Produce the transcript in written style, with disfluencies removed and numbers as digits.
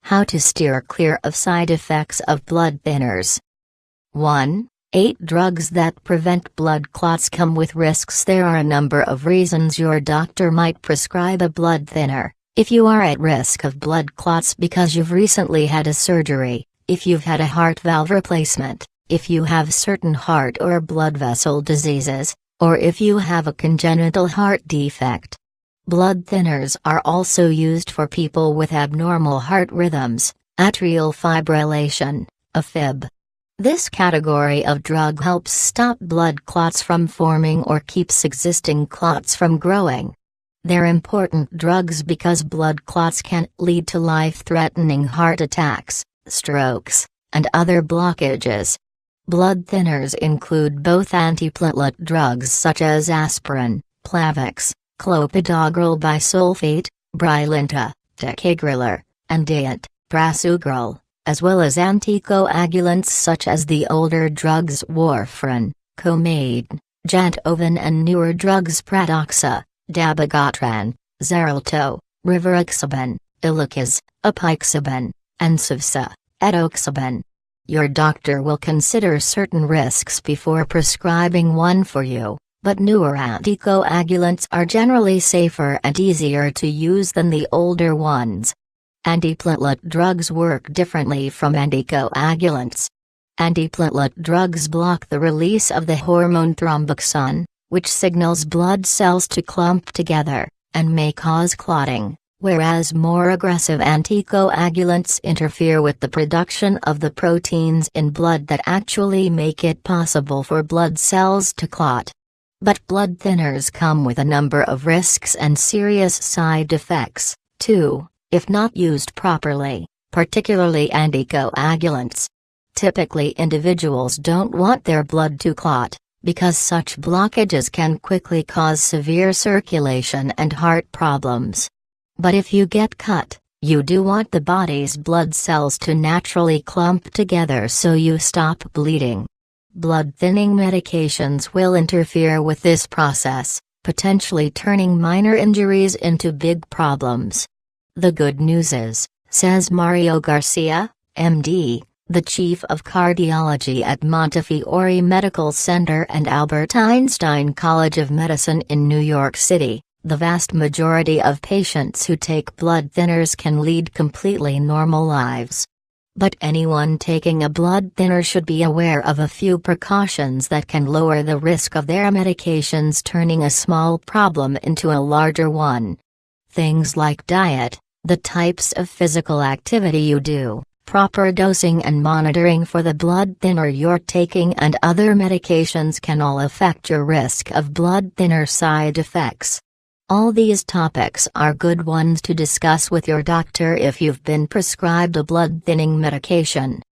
How to steer clear of side effects of blood thinners. 1. 8 drugs that prevent blood clots come with risks. There are a number of reasons your doctor might prescribe a blood thinner. If you are at risk of blood clots because you've recently had a surgery, if you've had a heart valve replacement, if you have certain heart or blood vessel diseases, or if you have a congenital heart defect. Blood thinners are also used for people with abnormal heart rhythms, atrial fibrillation, AFib. This category of drug helps stop blood clots from forming or keeps existing clots from growing. They're important drugs because blood clots can lead to life-threatening heart attacks, strokes, and other blockages. Blood thinners include both antiplatelet drugs such as aspirin, Plavix, clopidogrel bisulfate, Brilinta, ticagrelor, and diet, prasugrel, as well as anticoagulants such as the older drugs warfarin, Coumadin, Jantoven, and newer drugs Pratoxa, dabigatran, Xarelto, rivaroxaban, Ilocos, apixaban, and Savsa, edoxaban. Your doctor will consider certain risks before prescribing one for you, but newer anticoagulants are generally safer and easier to use than the older ones. Antiplatelet drugs work differently from anticoagulants. Antiplatelet drugs block the release of the hormone thromboxane, which signals blood cells to clump together, and may cause clotting, whereas more aggressive anticoagulants interfere with the production of the proteins in blood that actually make it possible for blood cells to clot. But blood thinners come with a number of risks and serious side effects, too, if not used properly, particularly anticoagulants. Typically, individuals don't want their blood to clot, because such blockages can quickly cause severe circulation and heart problems. But if you get cut, you do want the body's blood cells to naturally clump together so you stop bleeding. Blood thinning medications will interfere with this process, potentially turning minor injuries into big problems. The good news is, says Mario Garcia, MD, the chief of cardiology at Montefiore Medical Center and Albert Einstein College of Medicine in New York City, the vast majority of patients who take blood thinners can lead completely normal lives. But anyone taking a blood thinner should be aware of a few precautions that can lower the risk of their medications turning a small problem into a larger one. Things like diet, the types of physical activity you do, proper dosing and monitoring for the blood thinner you're taking, and other medications can all affect your risk of blood thinner side effects. All these topics are good ones to discuss with your doctor if you've been prescribed a blood thinning medication.